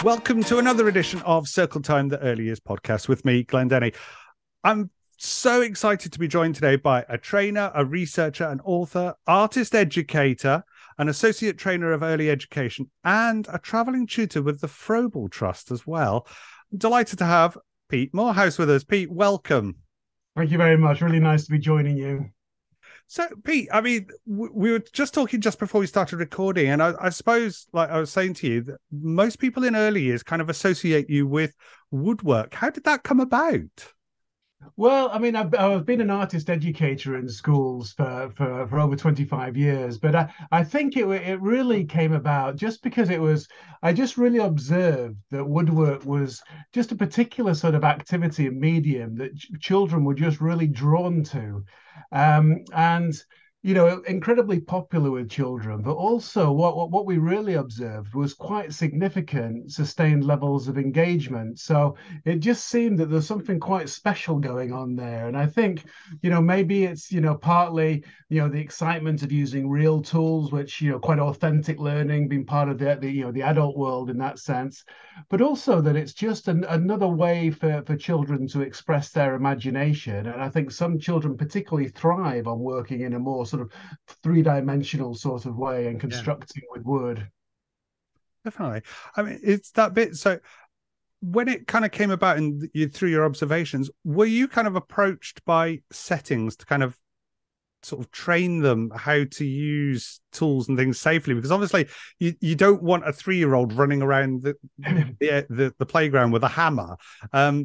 Welcome to another edition of Circle Time, the Early Years podcast with me, Glenn Denny. I'm so excited to be joined today by a trainer, a researcher, an author, artist educator, an associate trainer of early education, and a traveling tutor with the Froebel Trust as well. I'm delighted to have Pete Moorhouse with us. Pete, welcome. Thank you very much. Really nice to be joining you. So, Pete, I mean, we were just talking just before we started recording, and I suppose, like I was saying to you, that most people in early years kind of associate you with woodwork. How did that come about? Well, I mean, I've been an artist educator in schools for over 25 years, but I think it really came about just because I just really observed that woodwork was just a particular sort of activity and medium that children were just really drawn to. And incredibly popular with children, but also what we really observed was quite significant sustained levels of engagement. So it just seemed that there's something quite special going on there. And I think, maybe it's, partly, the excitement of using real tools, which, quite authentic learning, being part of the adult world in that sense, but also that it's just another way for children to express their imagination. And I think some children particularly thrive on working in a more sort of three-dimensional sort of way and constructing with wood. Definitely. I mean, it's that bit. So when it kind of came about and through your observations, were you kind of approached by settings to kind of sort of train them how to use tools and things safely? Because obviously you don't want a 3-year-old running around the playground with a hammer.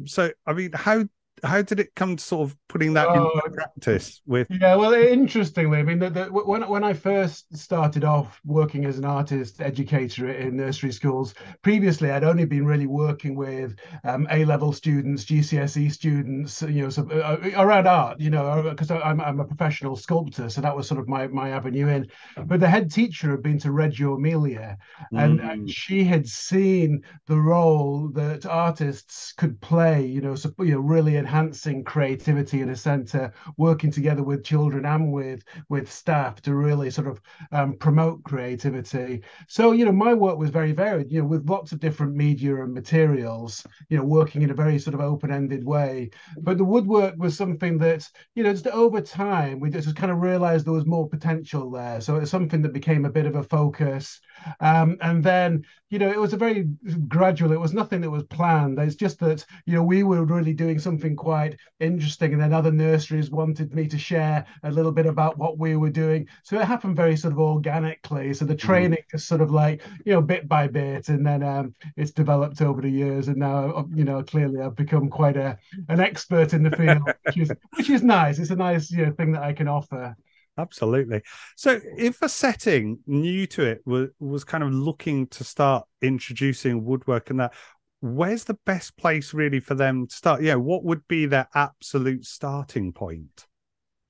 So I mean, how did it come to sort of putting that into practice with? Yeah, well, interestingly, I mean, when I first started off working as an artist educator in nursery schools, previously I'd only been really working with A-level students, GCSE students, around art, because I'm a professional sculptor, so that was sort of my avenue in. But the head teacher had been to Reggio Emilia, and she had seen the role that artists could play, really enhancing creativity in a centre, working together with children and with staff to really sort of promote creativity. So, my work was very varied, with lots of different media and materials, working in a very sort of open-ended way. But the woodwork was something that, just over time, we just kind of realized there was more potential there. So it's something that became a bit of a focus. And then, it was a very gradual, it was nothing that was planned. It's just that, we were really doing something quite interesting, and then other nurseries wanted me to share a little bit about what we were doing. So it happened very sort of organically. So the training is sort of like, bit by bit, and then it's developed over the years. And now, clearly I've become quite an expert in the field, which is nice. It's a nice, thing that I can offer. Absolutely. So if a setting new to it was kind of looking to start introducing woodwork and that, where's the best place really for them to start? What would be their absolute starting point?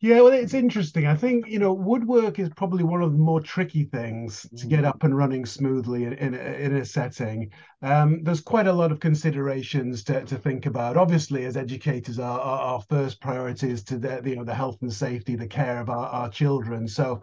Yeah, well, it's interesting. I think, woodwork is probably one of the more tricky things to get up and running smoothly in a setting. There's quite a lot of considerations to think about. Obviously, as educators, our first priority is to the health and safety, the care of our children. So,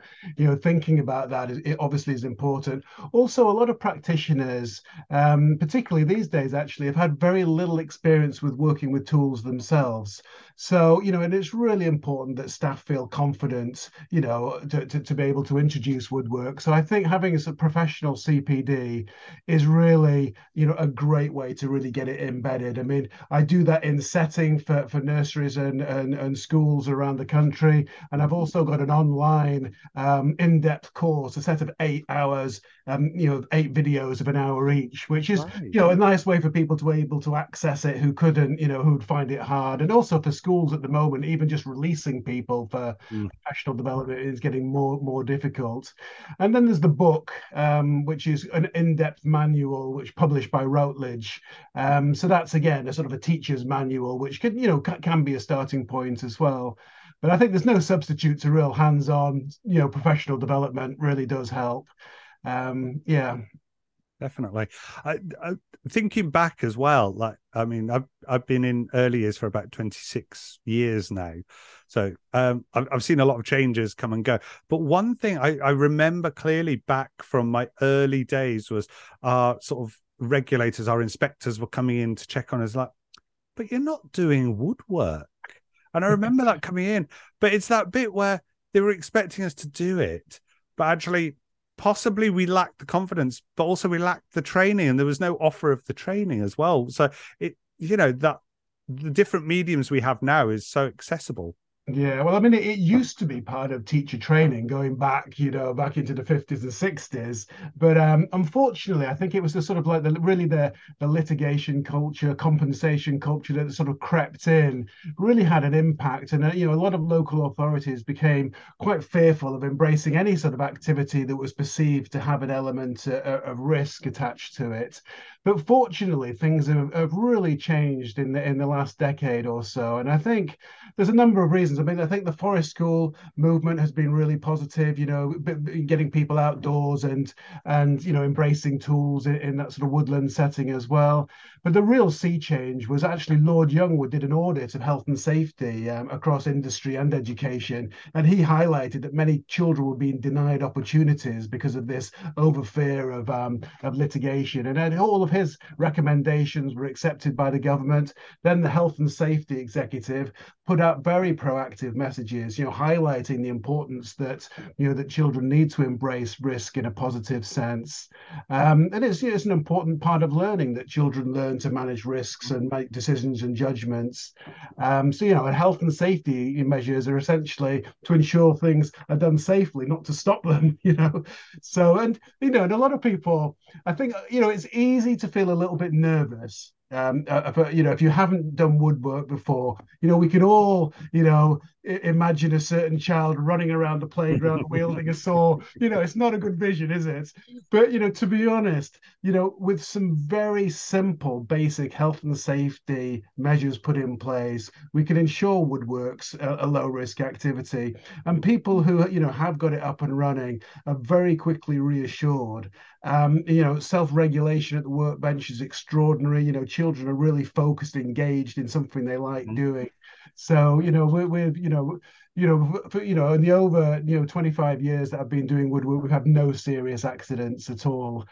thinking about that it obviously is important. Also, a lot of practitioners, particularly these days, actually, have had very little experience with working with tools themselves. So, and it's really important that staff feel confident, to be able to introduce woodwork. So I think having a professional CPD is really, a great way to really get it embedded. I mean, I do that in setting for nurseries and schools around the country. And I've also got an online in-depth course, a set of 8 hours, 8 videos of an hour each, which is, a nice way for people to be able to access it who couldn't, who'd find it hard. And also for schools at the moment, even just releasing people for professional development is getting more difficult. And then there's the book, which is an in-depth manual, which published by Routledge. So that's again a sort of a teacher's manual, which can be a starting point as well. But I think there's no substitute to real hands-on, professional development. Really does help. Yeah. Definitely. Thinking back as well, like I mean, I've been in early years for about 26 years now, so I've seen a lot of changes come and go. But one thing I remember clearly back from my early days was our sort of regulators, our inspectors were coming in to check on us, like, but you're not doing woodwork. And I remember that coming in, but it's that bit where they were expecting us to do it, but actually, possibly we lacked the confidence, but also we lacked the training, and there was no offer of the training as well. So that the different mediums we have now is so accessible. Yeah, well, I mean, it used to be part of teacher training going back, back into the 50s and 60s. But unfortunately, I think it was the sort of like the litigation culture, compensation culture that sort of crept in, really had an impact. And, a lot of local authorities became quite fearful of embracing any sort of activity that was perceived to have an element of risk attached to it. But fortunately, things have really changed in the last decade or so. And I think there's a number of reasons. I mean, I think the forest school movement has been really positive, getting people outdoors and embracing tools in that sort of woodland setting as well. But the real sea change was actually Lord Youngwood did an audit of health and safety across industry and education, and he highlighted that many children were being denied opportunities because of this over fear of litigation. And then all of his recommendations were accepted by the government. Then the health and safety executive put out very proactive messages, highlighting the importance that children need to embrace risk in a positive sense. And it's an important part of learning that children learn to manage risks and make decisions and judgments. And health and safety measures are essentially to ensure things are done safely, not to stop them. So and a lot of people, I think, it's easy to feel a little bit nervous if you haven't done woodwork before, we can all, imagine a certain child running around the playground wielding a saw. It's not a good vision, is it? But, to be honest, with some very simple, basic health and safety measures put in place, we can ensure woodwork's a low risk activity. And people who, have got it up and running are very quickly reassured. Self-regulation at the workbench is extraordinary. Children are really focused, engaged in something they like doing. So, we're in the over 25 years that I've been doing woodwork, we've had no serious accidents at all,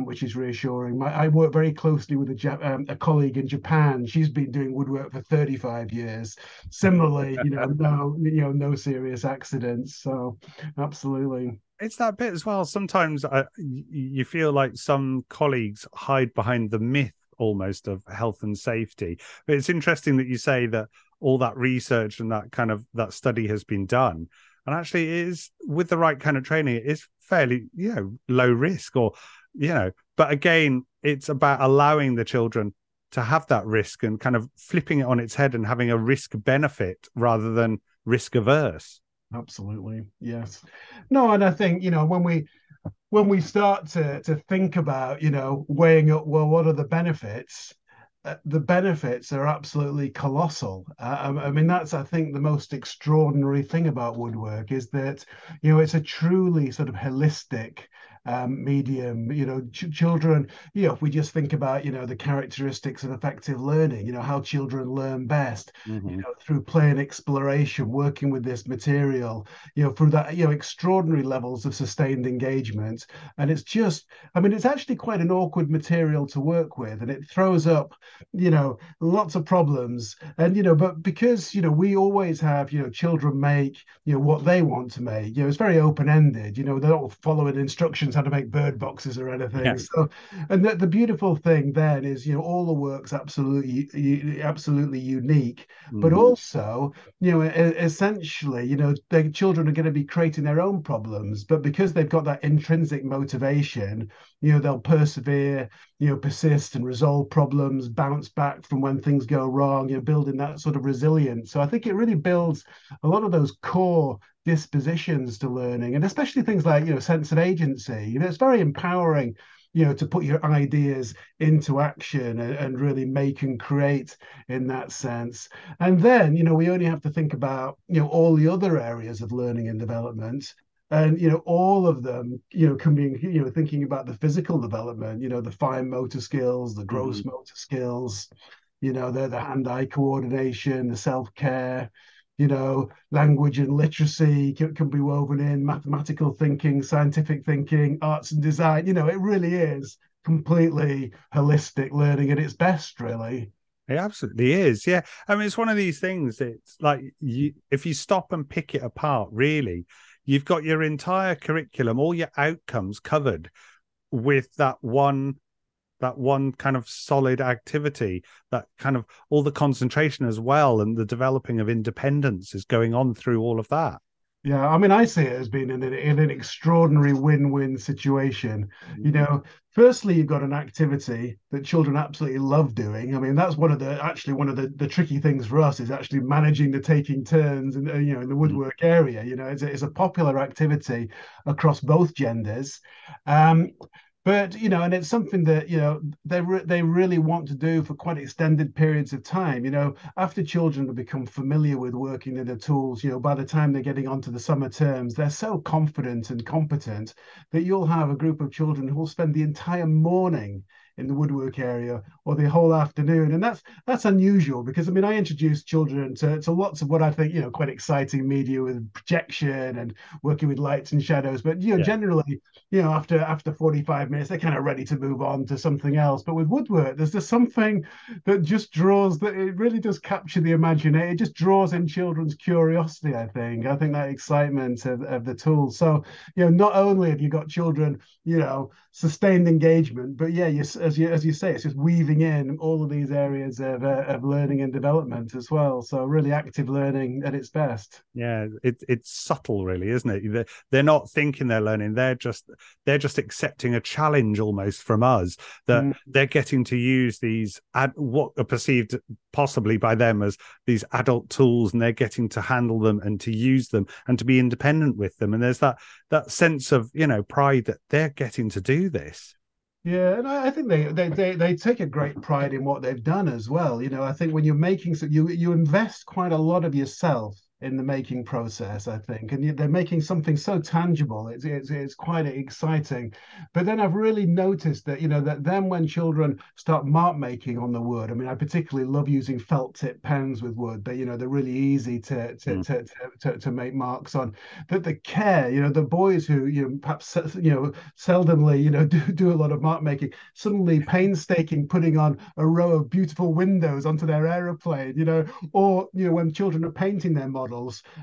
which is reassuring. I work very closely with a colleague in Japan. She's been doing woodwork for 35 years. Similarly, no serious accidents. So, absolutely. It's that bit as well. Sometimes you feel like some colleagues hide behind the myth almost of health and safety. But it's interesting that you say that all that research and that study has been done. And actually it is, with the right kind of training, it is fairly, low risk but again, it's about allowing the children to have that risk and kind of flipping it on its head and having a risk benefit rather than risk averse. Absolutely. Yes. No, and I think, when we start to think about, weighing up, well, what are the benefits are absolutely colossal. I mean, that's, I think, the most extraordinary thing about woodwork is that, it's a truly sort of holistic medium. Children, if we just think about, the characteristics of effective learning, how children learn best, Mm-hmm. through play and exploration, working with this material, through that, extraordinary levels of sustained engagement. And it's just, I mean, it's actually quite an awkward material to work with, and it throws up lots of problems. And but because we always have children make what they want to make. It's very open ended. They're not following instructions how to make bird boxes or anything. Yeah. So, and the beautiful thing then is all the work's absolutely unique, but Mm-hmm. also essentially the children are going to be creating their own problems, but because they've got that intrinsic motivation, they'll persevere, persist and resolve problems, bounce back from when things go wrong, building that sort of resilience. So I think it really builds a lot of those core dispositions to learning, and especially things like sense of agency. It's very empowering to put your ideas into action and really make and create in that sense. And then we only have to think about all the other areas of learning and development. And all of them can be thinking about the physical development, the fine motor skills, the gross Mhm. motor skills, the hand-eye coordination, the self-care, language and literacy can be woven in, mathematical thinking, scientific thinking, arts and design. It really is completely holistic learning at its best, really. It absolutely is. Yeah. I mean, it's one of these things. It's like if you stop and pick it apart, really, you've got your entire curriculum, all your outcomes covered with that one kind of solid activity, that kind of all the concentration as well, and the developing of independence is going on through all of that. Yeah, I mean, I see it as being in an extraordinary win-win situation. Mhm. Firstly, you've got an activity that children absolutely love doing. I mean, that's one of the tricky things for us is actually managing the taking turns and in the woodwork area. It's a popular activity across both genders. Um, but and it's something that they really want to do for quite extended periods of time. After children have become familiar with working in the tools, by the time they're getting onto the summer terms, they're so confident and competent that you'll have a group of children who will spend the entire morning in the woodwork area or the whole afternoon. And that's unusual because I mean I introduce children to lots of what I think quite exciting media with projection and working with lights and shadows. But Yeah. generally, after 45 minutes, they're kind of ready to move on to something else. But with woodwork, there's just something that just draws that it really does capture the imagination. It just draws in children's curiosity, I think. I think that excitement of the tools. So, not only have you got children, sustained engagement, but yeah, as you say, it's just weaving in all of these areas of learning and development as well. So really active learning at its best. Yeah, it's subtle, really, isn't it? They're not thinking they're learning. They're just accepting a challenge almost from us, that Mm. they're getting to use these what are perceived possibly by them as these adult tools, and they're getting to handle them and to use them and to be independent with them. And there's that sense of pride that they're getting to do this. Yeah, and I think they take a great pride in what they've done as well. I think when you're making so you invest quite a lot of yourself in the making process, I think, and they're making something so tangible. It's quite exciting. But then I've really noticed that that then when children start mark making on the wood, I mean, I particularly love using felt tip pens with wood. They're really easy Mm. to make marks on. That the care, the boys who perhaps seldomly do a lot of mark making, suddenly painstaking putting on a row of beautiful windows onto their aeroplane, or when children are painting their models,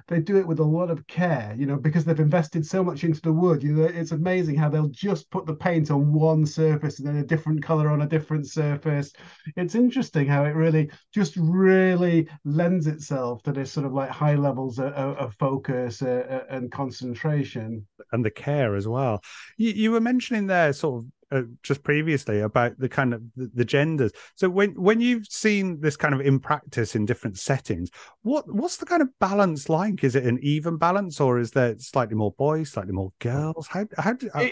they do it with a lot of care, because they've invested so much into the wood. It's amazing how they'll just put the paint on one surface and then a different color on a different surface. It's interesting how it really lends itself to this sort of like high levels of focus and concentration. And the care as well. You were mentioning there sort of just previously about the kind of the genders. So when you've seen this kind of in practice in different settings, what's the kind of balance like? Is it an even balance, or is there slightly more boys, slightly more girls? How do you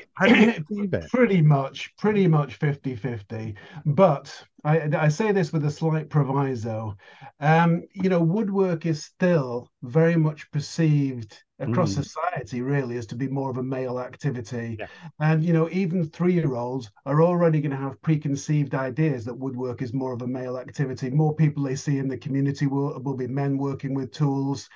perceive it? Pretty much 50-50. But I say this with a slight proviso. Woodwork is still very much perceived across Mm, society, really, as to be more of a male activity. yeah. And, even 3-year-olds are already going to have preconceived ideas that woodwork is more of a male activity. More people they see in the community will be men working with tools.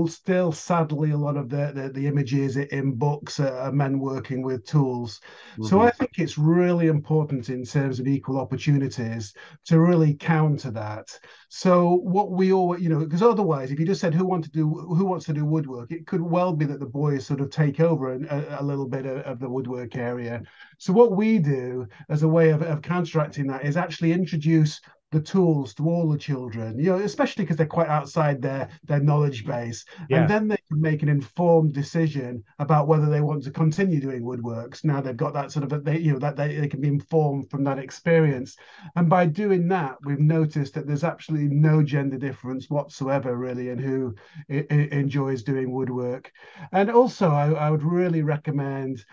Still, sadly, a lot of the images in books are men working with tools. So Hmm. I think it's really important in terms of equal opportunities to really counter that. So what we all, because otherwise, if you just said who wants to do woodwork, it could well be that the boys sort of take over a little bit of the woodwork area. So what we do as a way of counteracting that is actually introduce the tools to all the children, especially because they're quite outside their knowledge base. And Yeah. then they can make an informed decision about whether they want to continue doing woodworks. Now they've got that sort of, that they can be informed from that experience. And by doing that, we've noticed that there's absolutely no gender difference whatsoever, really, in who enjoys doing woodwork. And also, I would really recommend,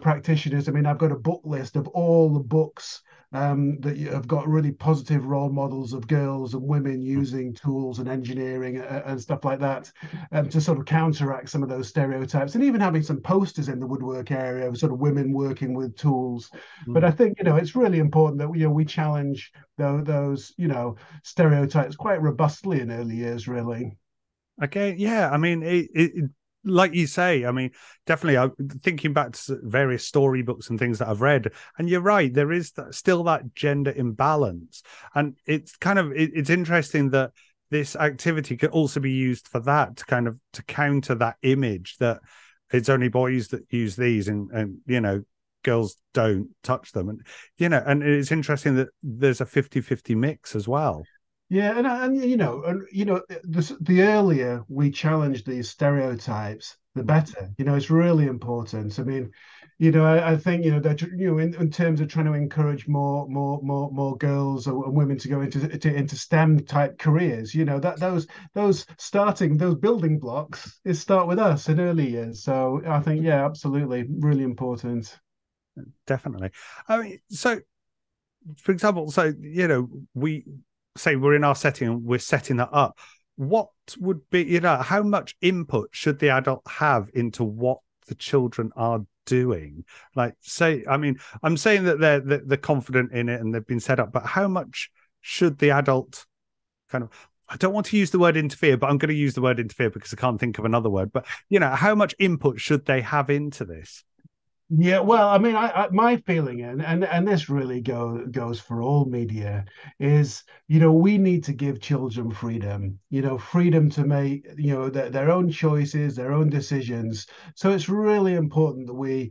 practitioners. I mean, I've got a book list of all the books that have got really positive role models of girls and women using tools and engineering and stuff like that, to sort of counteract some of those stereotypes, and even having some posters in the woodwork area of sort of women working with tools. But Mm. I think, it's really important that we challenge those stereotypes quite robustly in early years, really. Okay, yeah. I mean, like you say, I mean, definitely. I'm thinking back to various storybooks and things that I've read, and you're right. There is still that gender imbalance, and it's kind of it's interesting that this activity could also be used for that to kind of to counter that image that it's only boys that use these, and girls don't touch them, and and it's interesting that there's a 50-50 mix as well. Yeah, the earlier we challenge these stereotypes, the better. It's really important. I mean, I think that in terms of trying to encourage more girls and women to go into STEM type careers. That those building blocks is start with us in early years. So I think, yeah, absolutely, really important. Definitely. I mean, so for example, so we say we're in our setting and we're setting that up. What would be, how much input should the adult have into what the children are doing? Like, say, I mean, I'm saying that they're confident in it and they've been set up, but how much should the adult kind of, I don't want to use the word interfere, but I'm going to use the word interfere because I can't think of another word. But how much input should they have into this? Yeah, well, I mean, my feeling, and this really goes for all media, is we need to give children freedom, freedom to make their own choices, their own decisions. So it's really important that we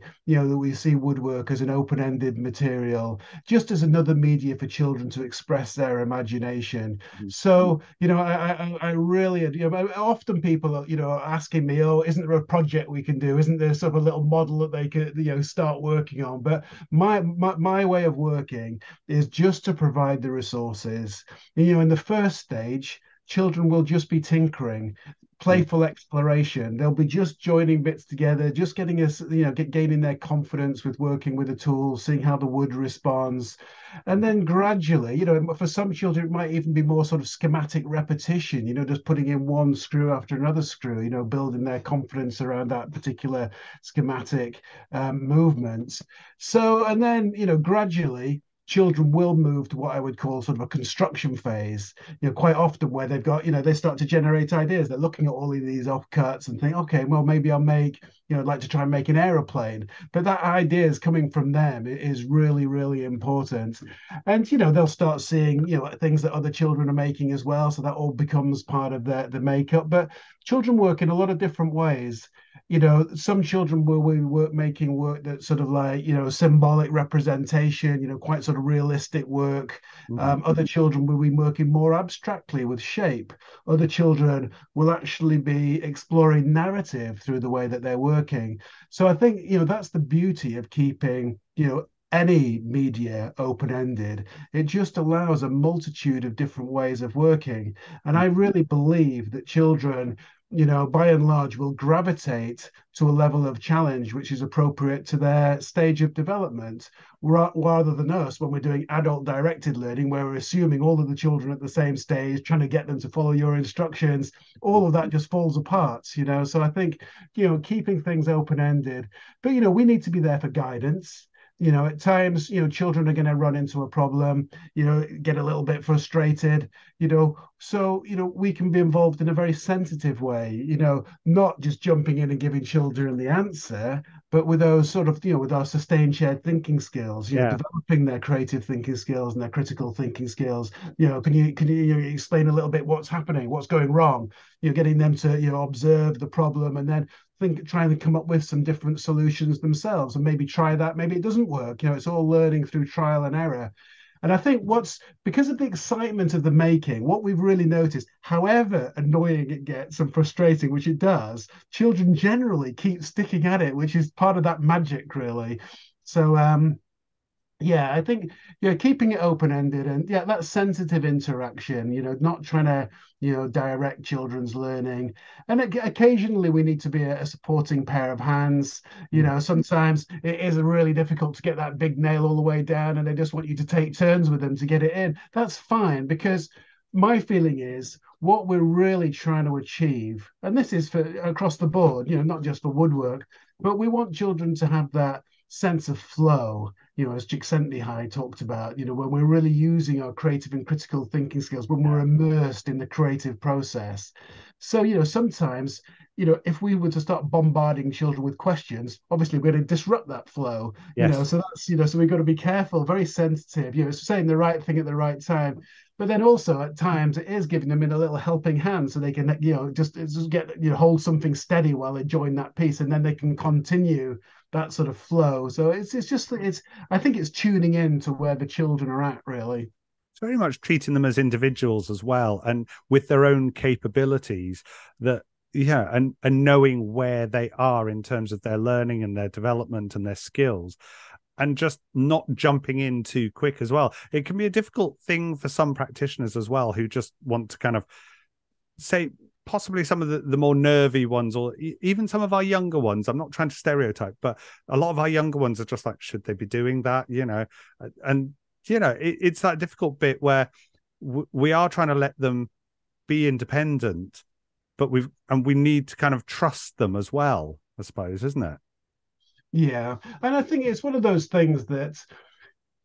see woodwork as an open-ended material, just as another media for children to express their imagination. So I really, often people are asking me, oh, isn't there a project we can do? Isn't there sort of a little model that they could start working on? But my way of working is just to provide the resources. In the first stage, children will just be tinkering, Mm. playful exploration. They'll be just joining bits together, just getting us, gaining their confidence with working with the tools, seeing how the wood responds. And then gradually, for some children, it might even be more sort of schematic repetition, just putting in one screw after another screw, building their confidence around that particular schematic movement. So, and then, gradually, children will move to what I would call sort of a construction phase, quite often where they've got, they start to generate ideas. They're looking at all of these offcuts and think, okay, well, maybe I'll make, I'd like to try and make an aeroplane. But that idea is coming from them is really, really important. And, they'll start seeing, things that other children are making as well. So that all becomes part of the makeup. But children work in a lot of different ways. Some children will be making work that's sort of like, symbolic representation, quite sort of realistic work. Mm. Other children will be working more abstractly with shape. Other children will actually be exploring narrative through the way that they're working. So I think, that's the beauty of keeping, any media open-ended. It just allows a multitude of different ways of working. And I really believe that children, by and large, will gravitate to a level of challenge which is appropriate to their stage of development, rather than us when we're doing adult directed learning, where we're assuming all of the children at the same stage, trying to get them to follow your instructions. All of that just falls apart. So I think, keeping things open ended, but, we need to be there for guidance. At times, children are going to run into a problem, get a little bit frustrated, so, we can be involved in a very sensitive way, not just jumping in and giving children the answer, but with those sort of, with our sustained shared thinking skills, Yeah. developing their creative thinking skills and their critical thinking skills. Can you explain a little bit what's happening, what's going wrong? Getting them to, observe the problem and then trying to come up with some different solutions themselves and maybe try that. Maybe it doesn't work. It's all learning through trial and error. And I think because of the excitement of the making, what we've really noticed, however annoying it gets and frustrating, which it does, children generally keep sticking at it, which is part of that magic, really. So, Yeah, I think keeping it open-ended and yeah, that sensitive interaction, not trying to, direct children's learning. And occasionally we need to be a supporting pair of hands. Mm. Sometimes it is really difficult to get that big nail all the way down, and they just want you to take turns with them to get it in. That's fine because my feeling is what we're really trying to achieve, and this is for across the board, not just for woodwork, but we want children to have that sense of flow, as Csikszentmihalyi talked about, when we're really using our creative and critical thinking skills, when we're Yeah. immersed in the creative process. So, sometimes, if we were to start bombarding children with questions, obviously we're going to disrupt that flow, Yes. so that's, so we've got to be careful, very sensitive, saying the right thing at the right time. But then also at times it is giving them in a little helping hand so they can, just get, hold something steady while they join that piece and then they can continue that sort of flow. So it's just I think it's tuning in to where the children are at, really. It's very much treating them as individuals as well, and with their own capabilities. That yeah, and knowing where they are in terms of their learning and their development and their skills, and just not jumping in too quick as well. It can be a difficult thing for some practitioners as well who just want to kind of say possibly some of the more nervy ones or even some of our younger ones. I'm not trying to stereotype, but a lot of our younger ones are just like, should they be doing that, and it's that difficult bit where we are trying to let them be independent, but we need to kind of trust them as well, I suppose, isn't it? Yeah, and I think it's one of those things that,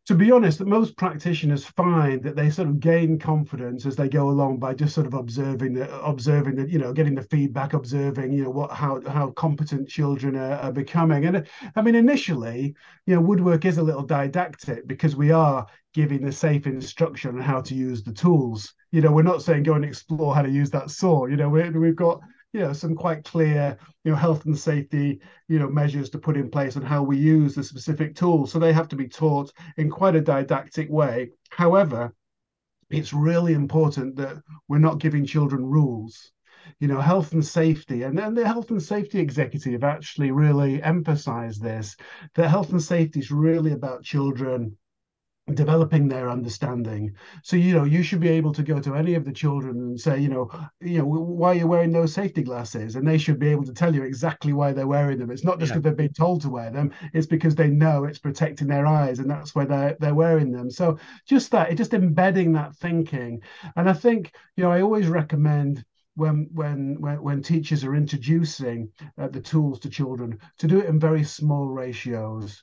to be honest, that most practitioners find that they sort of gain confidence as they go along by just sort of observing that, getting the feedback, observing, what how competent children are becoming. And I mean, initially, woodwork is a little didactic because we are giving the safe instruction on how to use the tools. We're not saying go and explore how to use that saw. We've got some quite clear health and safety measures to put in place on how we use the specific tools, so they have to be taught in quite a didactic way. However, it's really important that we're not giving children rules. Health and safety, and then the health and safety executive actually really emphasized this, that health and safety is really about children developing their understanding. So you should be able to go to any of the children and say, why are you wearing those safety glasses, and they should be able to tell you exactly why they're wearing them. It's not just Yeah, because they've been told to wear them, it's because they know it's protecting their eyes and that's why they're wearing them. So just embedding that thinking. And I think, I always recommend when teachers are introducing the tools to children to do it in very small ratios.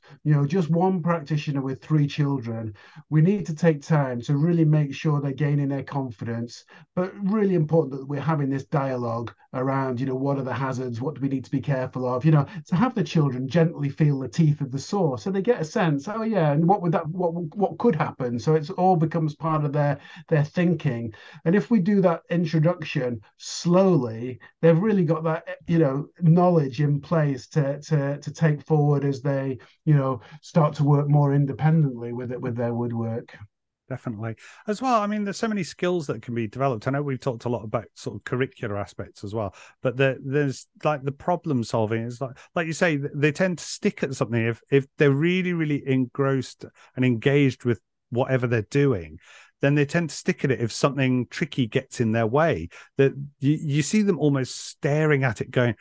Just one practitioner with 3 children. We need to take time to really make sure they're gaining their confidence, but really important that we're having this dialogue around, what are the hazards, what do we need to be careful of, to have the children gently feel the teeth of the saw so they get a sense, oh yeah, and what could happen, so it's all becomes part of their thinking. And if we do that introduction slowly, they've really got that knowledge in place to take forward as they start to work more independently with it with their woodwork. definitely. As well, I mean, there's so many skills that can be developed. I know we've talked a lot about sort of curricular aspects as well, but there's like the problem solving is like you say, they tend to stick at something if they're really, really engrossed and engaged with whatever they're doing, then they tend to stick at it if something tricky gets in their way. That you see them almost staring at it, going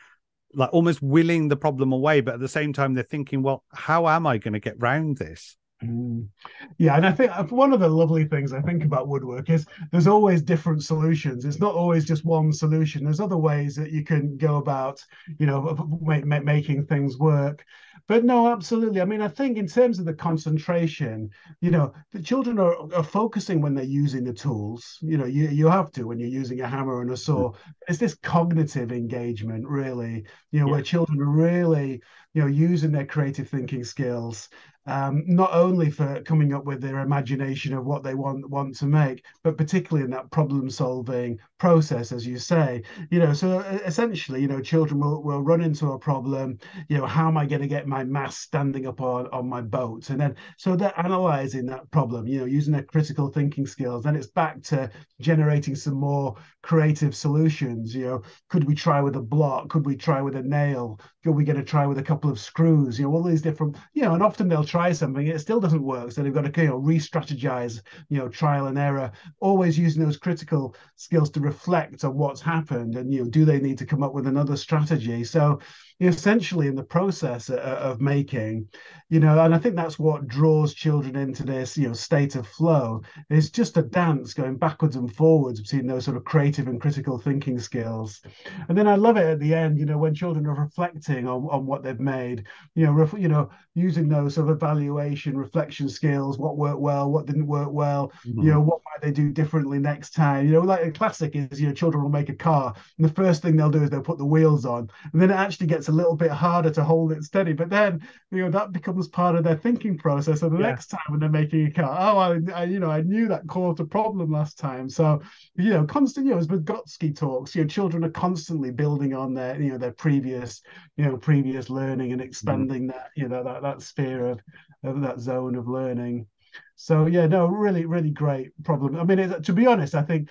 like almost willing the problem away, but at the same time they're thinking, well, how am I going to get round this? Mm. Yeah, and I think one of the lovely things I think about woodwork is there's always different solutions. It's not always just one solution. There's other ways that you can go about, making things work. But no, absolutely. I mean, I think in terms of the concentration, the children are focusing when they're using the tools. You have to when you're using a hammer and a saw. It's this cognitive engagement, really, Yeah, where children are really, using their creative thinking skills, not only for coming up with their imagination of what they want to make, but particularly in that problem solving process, as you say. So essentially, children will run into a problem. How am I going to get my mast standing up on my boat? And then so they're analyzing that problem, using their critical thinking skills. Then it's back to generating some more creative solutions. Could we try with a block? Could we try with a nail? Could we get a try with a couple of screws? All these different, and often they'll try something, it still doesn't work. So they've got to, re-strategize, trial and error, always using those critical skills to reflect on what's happened, and do they need to come up with another strategy? So essentially in the process of making, and I think that's what draws children into this, state of flow. It's just a dance going backwards and forwards between those sort of creative and critical thinking skills. And then I love it at the end, when children are reflecting on what they've made, using those sort of evaluation, reflection skills, what worked well, what didn't work well, Mhm. what might they do differently next time? Like a classic is, children will make a car, and the first thing they'll do is they'll put the wheels on, and then it actually gets a little bit harder to hold it steady. But then, that becomes part of their thinking process. And the Yeah. next time when they're making a car, oh, I knew that caused a problem last time. So, constant, as Vygotsky talks, children are constantly building on their previous learning and Mhm. expanding that, that sphere of that zone of learning. So yeah, no, really, really great problem. I mean, to be honest, I think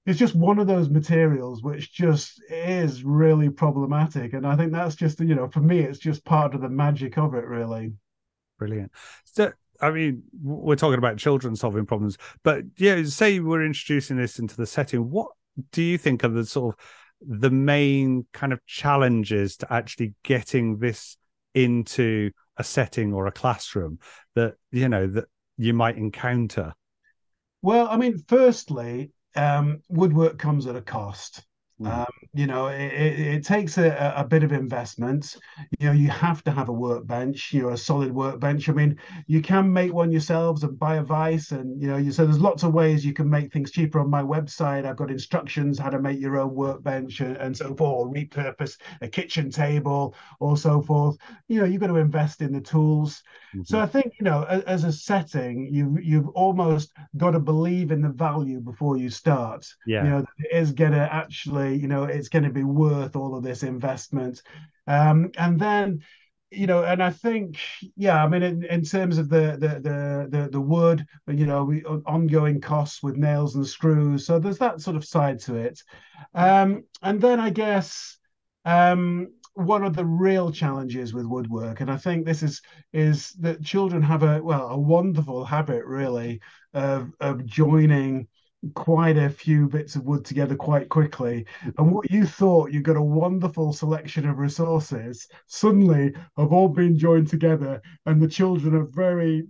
it's just one of those materials which just is really problematic, and I think that's just, for me, it's just part of the magic of it, really. Brilliant. So, I mean, we're talking about children solving problems, but yeah, say we're introducing this into the setting. What do you think are the sort of the main kind of challenges to actually getting this into a setting or a classroom that that you might encounter? Well, I mean, firstly, woodwork comes at a cost. Mm. Um, it takes a bit of investment. You have to have a workbench, a solid workbench. I mean, you can make one yourselves and buy a vise, and so there's lots of ways you can make things cheaper. On my website, I've got instructions how to make your own workbench and so forth, or repurpose a kitchen table or so forth. You've got to invest in the tools. So Mhm. I think, as a setting, you've almost got to believe in the value before you start. Yeah. That it is going to actually, it's going to be worth all of this investment. And then, and I think, yeah, I mean, in terms of the wood, ongoing costs with nails and screws. So there's that sort of side to it. And then I guess one of the real challenges with woodwork, and I think this is that children have a wonderful habit, really, of joining quite a few bits of wood together quite quickly. And what you thought you got a wonderful selection of resources suddenly have all been joined together, and the children are very,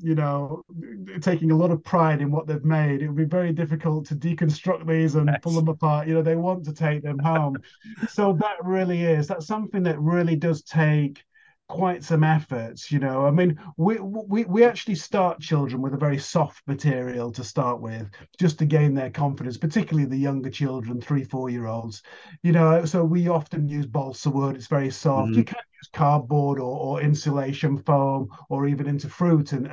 taking a lot of pride in what they've made. It would be very difficult to deconstruct these and pull Yes. them apart. They want to take them home. So that's something that really does take quite some efforts. I mean, we actually start children with a very soft material to start with, just to gain their confidence, particularly the younger children, 3 4 year olds. So we often use balsa wood. It's very soft. You Mhm. can use cardboard or insulation foam, or even into fruit and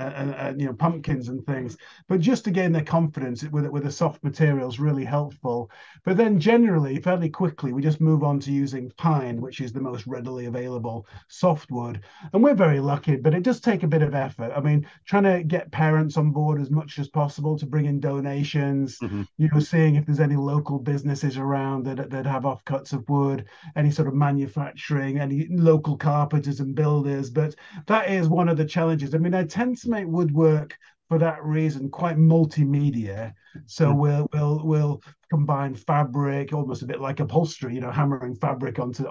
pumpkins and things. But just to gain their confidence with a soft material is really helpful. But then generally, fairly quickly, we just move on to using pine, which is the most readily available softwood. And we're very lucky, but it does take a bit of effort. I mean, trying to get parents on board as much as possible to bring in donations, Mhm. seeing if there's any local businesses around that have offcuts of wood, any sort of manufacturing, any local carpenters and builders. But that is one of the challenges. I mean, I tend to make woodwork for that reason quite multimedia. So Mhm. we'll combine fabric, almost a bit like upholstery, hammering fabric onto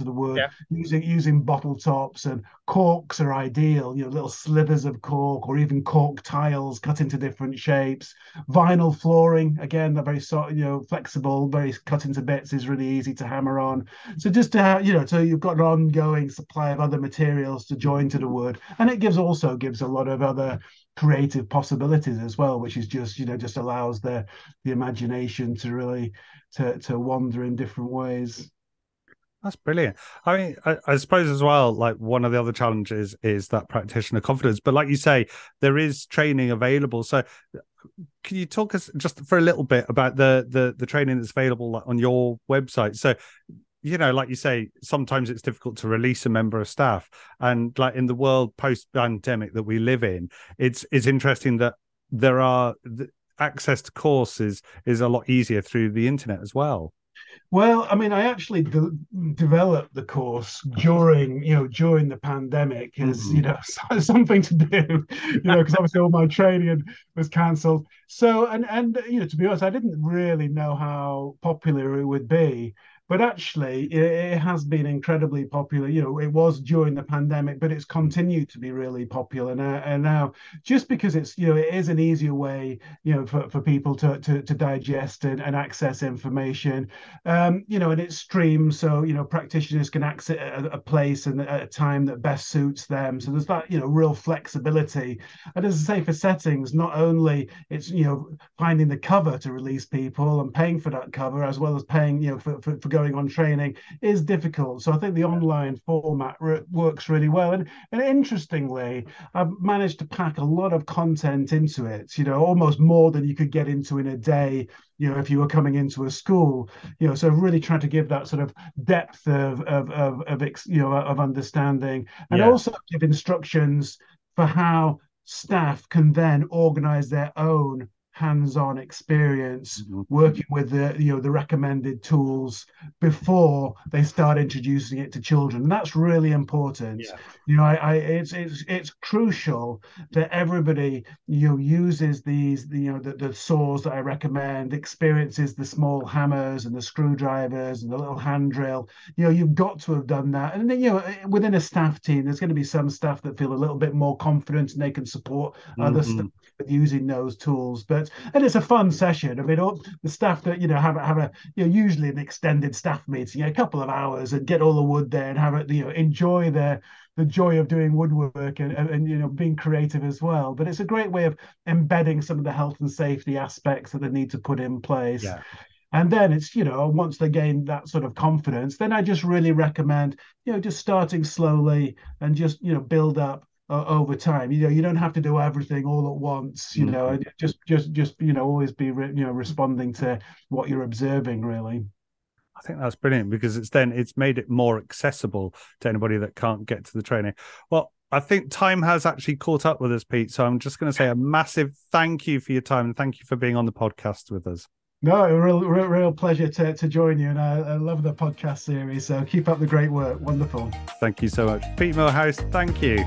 the wood, Yeah. using bottle tops, and corks are ideal, little slivers of cork, or even cork tiles cut into different shapes. Vinyl flooring, again, they're very flexible, very cut into bits, is really easy to hammer on. So just to have, so you've got an ongoing supply of other materials to join to the wood, and it also gives a lot of other creative possibilities as well, which is just allows the imagination to really to wander in different ways. That's brilliant. I mean, I suppose as well, like one of the other challenges is that practitioner confidence. But like you say, there is training available. So can you talk us just for a little bit about the training that's available, like, on your website? So, like you say, sometimes it's difficult to release a member of staff, and like in the world post-pandemic that we live in, it's interesting that there are access to courses is a lot easier through the internet as well. Well, I mean, I actually developed the course during, during the pandemic as, Mhm. something to do, because obviously all my training was cancelled. So, to be honest, I didn't really know how popular it would be. But actually, it has been incredibly popular. It was during the pandemic, but it's continued to be really popular now. And now, just because it is an easier way, for people to digest and access information, and it streams, so practitioners can access a place and at a time that best suits them. So there's that real flexibility. And as I say, for settings, not only it's finding the cover to release people and paying for that cover, as well as paying for going on training, is difficult. So I think the online format works really well. And interestingly, I've managed to pack a lot of content into it. Almost more than you could get into in a day, if you were coming into a school. So really trying to give that sort of depth of understanding, and Yeah. also give instructions for how staff can then organize their own hands-on experience Mhm. working with the recommended tools before they start introducing it to children. And that's really important. Yeah. It's crucial that everybody uses these the saws that I recommend, experiences the small hammers and the screwdrivers and the little hand drill. You've got to have done that. And then within a staff team, there's going to be some staff that feel a little bit more confident and they can support other staff Mhm. with using those tools. And it's a fun session. I mean, all the staff that have a usually an extended staff meeting, a couple of hours, and get all the wood there and have it, enjoy the joy of doing woodwork and being creative as well. But it's a great way of embedding some of the health and safety aspects that they need to put in place. Yeah. And then it's, once they gain that sort of confidence, then I just really recommend, just starting slowly and just, build up over time. You don't have to do everything all at once, Mhm. and just, always be, responding to what you're observing, really. I think that's brilliant because it's made it more accessible to anybody that can't get to the training. Well, I think time has actually caught up with us, Pete. So I'm just going to say a massive thank you for your time and thank you for being on the podcast with us. No, a real pleasure to join you. And I love the podcast series. So keep up the great work. Wonderful. Thank you so much. Pete Moorhouse, thank you.